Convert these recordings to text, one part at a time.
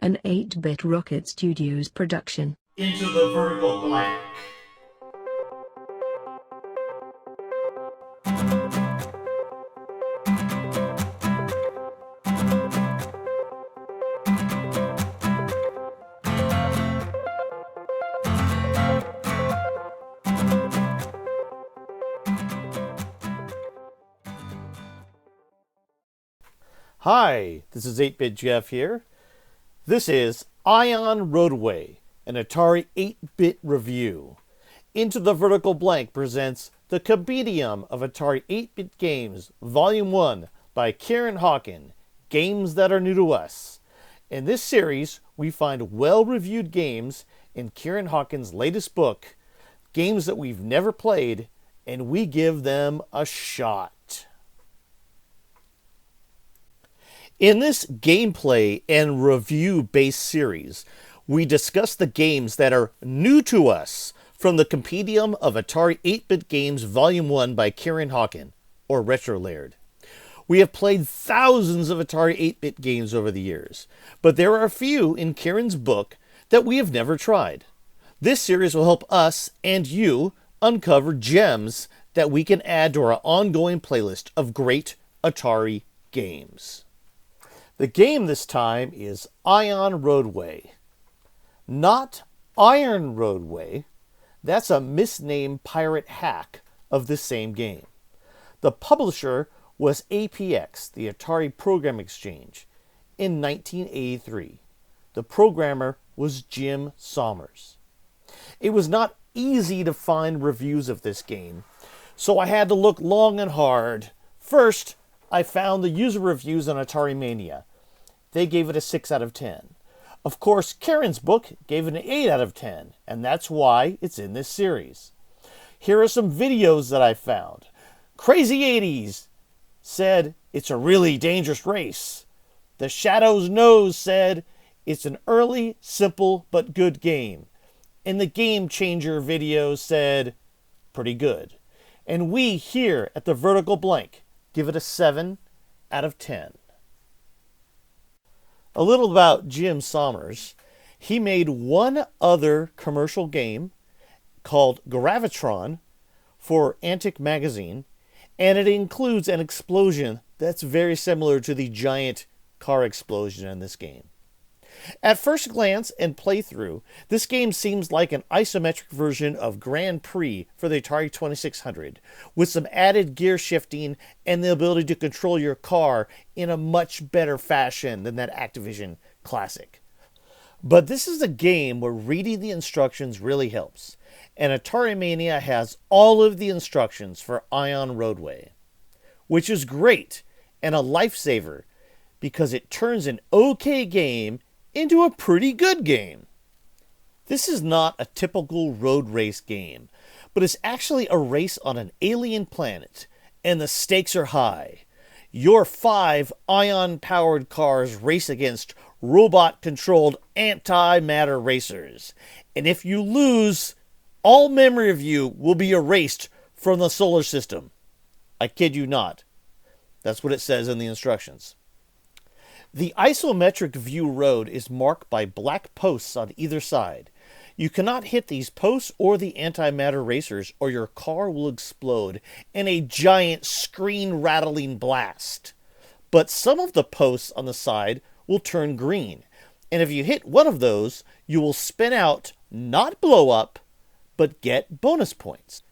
An 8-bit Rocket Studios production. Into the vertical blank. Hi, this is 8-bit Jeff here. This is IRON Roadway, an Atari 8-bit review. Into the Vertical Blank presents the Compendium of Atari 8-bit Games, Volume 1 by Kieren Hawkin, Games That Are New to Us. In this series, we find well-reviewed games in Kieren Hawkin's latest book, games that we've never played, and we give them a shot. In this gameplay and review-based series, we discuss the games that are new to us from the Compendium of Atari 8-bit Games Volume 1 by Kieren Hawkin, or Retro Laird. We have played thousands of Atari 8-bit games over the years, but there are a few in Kieren's book that we have never tried. This series will help us and you uncover gems that we can add to our ongoing playlist of great Atari games. The game this time is IRON Roadway. Not IRON Roadway. That's a misnamed pirate hack of the same game. The publisher was APX, the Atari Program Exchange, in 1983. The programmer was Jim Sommers. It was not easy to find reviews of this game, so I had to look long and hard. First, I found the user reviews on Atari Mania. They gave it a 6 out of 10. Of course, Kieren's book gave it an 8 out of 10, and that's why it's in this series. Here are some videos that I found. Crazy 80s said it's a really dangerous race. Theshadowsnose said it's an early, simple, but good game. And the Game Changer video said pretty good. And we here at the Vertical Blank give it a 7 out of 10. A little about Jim Sommers. He made one other commercial game called Gravitron for Antic Magazine, and it includes an explosion that's very similar to the giant car explosion in this game. At first glance and playthrough, this game seems like an isometric version of Grand Prix for the Atari 2600, with some added gear shifting and the ability to control your car in a much better fashion than that Activision classic. But this is a game where reading the instructions really helps, and Atari Mania has all of the instructions for IRON Roadway, which is great and a lifesaver because it turns an okay game into a pretty good game. This is not a typical road race game, but it's actually a race on an alien planet, and the stakes are high. Your 5 ion-powered cars race against robot-controlled antimatter racers, and if you lose, all memory of you will be erased from the solar system. I kid you not. That's what it says in the instructions. The isometric view road is marked by black posts on either side. You cannot hit these posts or the antimatter racers or your car will explode in a giant screen-rattling blast. But some of the posts on the side will turn green, and if you hit one of those, you will spin out, not blow up, but get bonus points.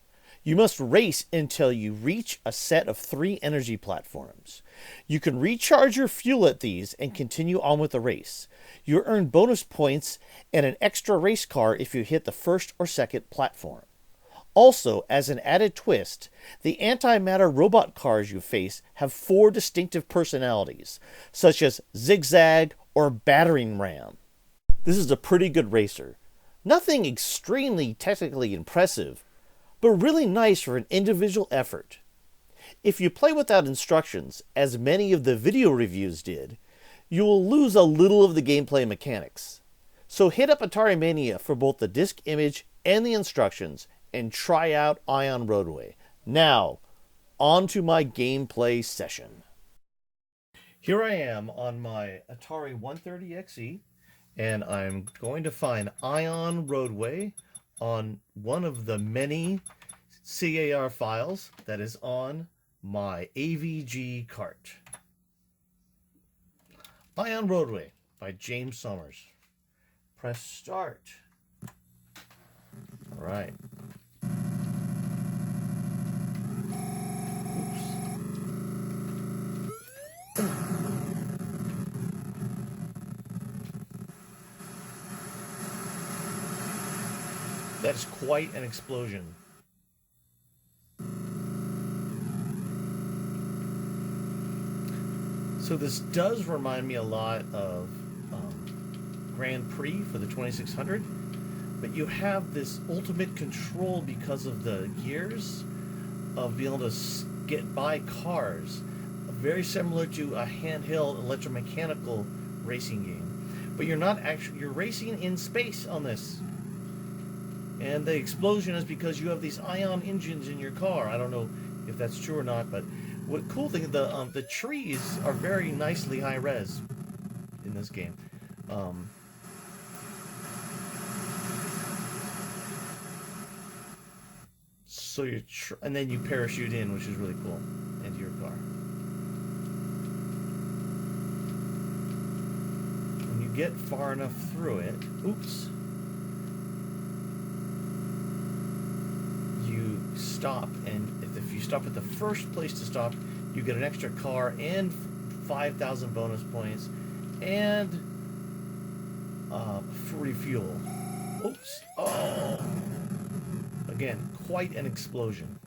You must race until you reach a set of 3 energy platforms. You can recharge your fuel at these and continue on with the race. You earn bonus points and an extra race car if you hit the first or second platform. Also, as an added twist, the antimatter robot cars you face have 4 distinctive personalities, such as Zigzag or Battering Ram. This is a pretty good racer. Nothing extremely technically impressive, but really nice for an individual effort. If you play without instructions, as many of the video reviews did, you will lose a little of the gameplay mechanics. So hit up Atari Mania for both the disc image and the instructions and try out IRON Roadway. Now, on to my gameplay session. Here I am on my Atari 130XE, and I'm going to find IRON Roadway on one of the many CAR files that is on my AVG cart. IRON Roadway by James Sommers. Press start. All right. That is quite an explosion. So this does remind me a lot of Grand Prix for the 2600, but you have this ultimate control because of the gears of being able to get by cars, very similar to a handheld electromechanical racing game. But you're not actually, you're racing in space on this. And the explosion is because you have these ion engines in your car. I don't know if that's true or not, but what cool thing, the trees are very nicely high res in this game. So you and then you parachute in, which is really cool, into your car. When you get far enough through it, oops. Stop, and if you stop at the first place to stop, you get an extra car and 5,000 bonus points and free fuel. Oops. Oh, again, quite an explosion.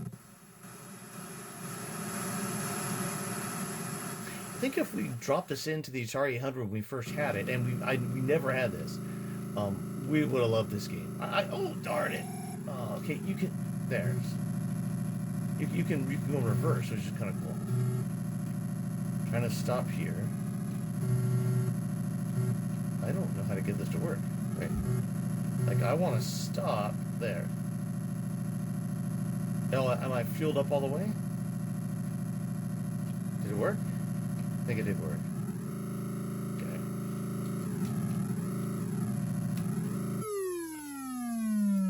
I think if we dropped this into the Atari 800 when we first had it, and we never had this, we would have loved this game. Oh, darn it. Okay, you can, there's. You can go in reverse, which is kind of cool. Trying to stop here. I don't know how to get this to work. Wait. Like, I want to stop there. Oh, am I fueled up all the way? Did it work? I think it did work. Okay.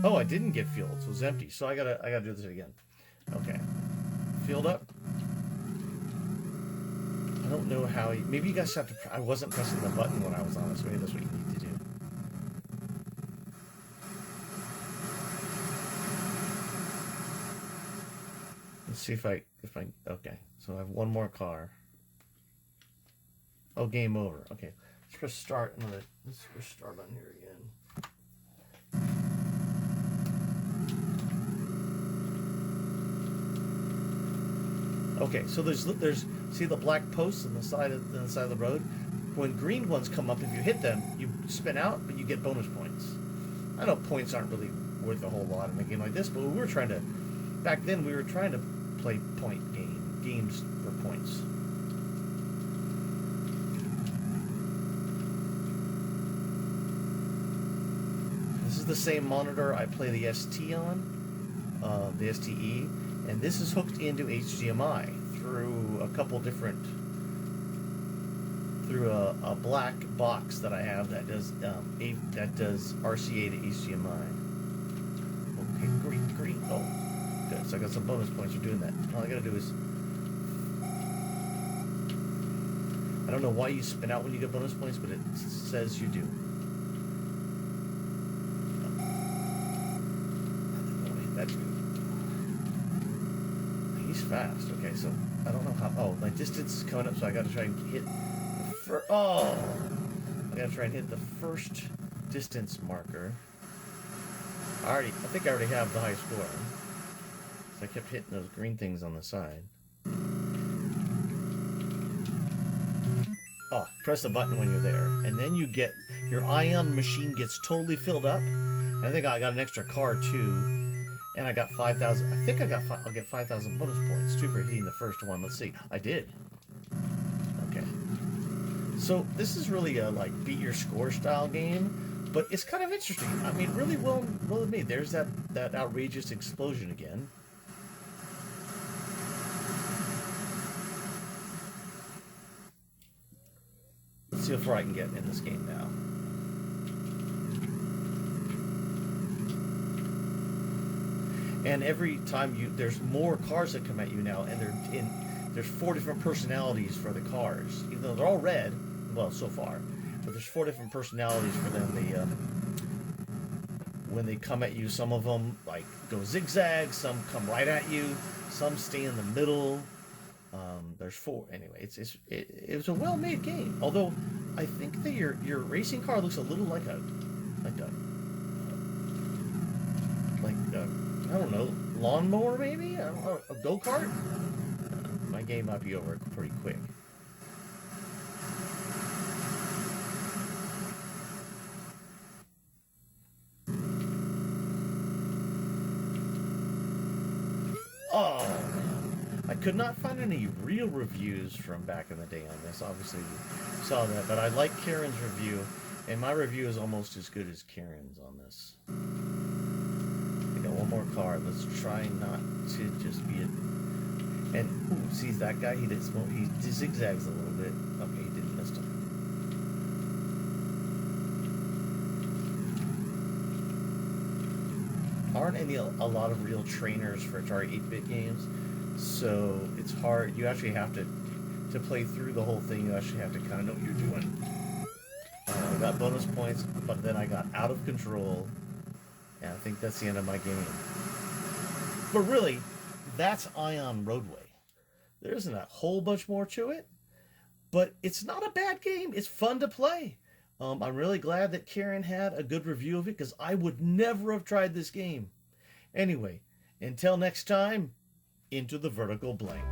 Oh, I didn't get fueled, so it was empty. So I gotta do this again. Okay. Filled up. I don't know how maybe you guys have to. I wasn't pressing the button when I was on this. Maybe that's what you need to do. Let's see if I. Okay. So I have one more car. Oh, game over. Okay. Let's press start. Let's press start button here again. Okay, so there's see the black posts on the side of the road. When green ones come up, if you hit them, you spin out, but you get bonus points. I know points aren't really worth a whole lot in a game like this, but we were trying to, back then we were trying to play games for points. This is the same monitor I play the ST on, the STE. And this is hooked into HDMI through a couple different, through a black box that I have that does RCA to HDMI. Okay, green. Oh, good. So I got some bonus points for doing that. All I gotta do is, I don't know why you spin out when you get bonus points, but it says you do. That dude. He's fast. Okay, so I don't know how. Oh, my distance is coming up, so I got to try and hit the first. Oh, I got to try and hit the first distance marker. I think I already have the high score. So I kept hitting those green things on the side. Oh, press the button when you're there, and then you get your ion machine gets totally filled up. And I think I got an extra car too. And I got 5,000. I think I'll get 5,000 bonus points too for hitting the first one. Let's see. I did. Okay. So this is really a like beat your score style game, but it's kind of interesting. I mean, really well made. There's that outrageous explosion again. Let's see how far I can get in this game now. And every time there's more cars that come at you now, and there's 4 different personalities for the cars, even though they're all red. Well, so far, but there's 4 different personalities for them. When they come at you, some of them like go zigzag, some come right at you, some stay in the middle. There's 4 anyway. It was a well-made game. Although I think that your racing car looks a little like a I don't know, lawnmower maybe? I don't know, a go-kart? My game might be over pretty quick. Oh, man. I could not find any real reviews from back in the day on this. Obviously, you saw that, but I like Kieren's review, and my review is almost as good as Kieren's on this. I got one more card. Let's try not to just be and ooh, see that guy? He did smoke. He zigzags a little bit. Okay, he didn't miss him. Aren't a lot of real trainers for Atari 8-bit games, so it's hard. You actually have to play through the whole thing. You actually have to kind of know what you're doing. I got bonus points, but then I got out of control, and I think that's the end of my game. But really, that's IRON Roadway. There isn't a whole bunch more to it, but it's not a bad game. It's fun to play. I'm really glad that Kieren had a good review of it, because I would never have tried this game. Anyway, until next time, into the vertical blank.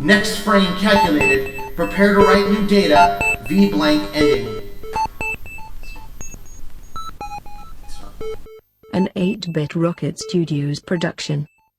Next frame calculated. Prepare to write new data. V blank ending. An 8-bit Rocket Studios production.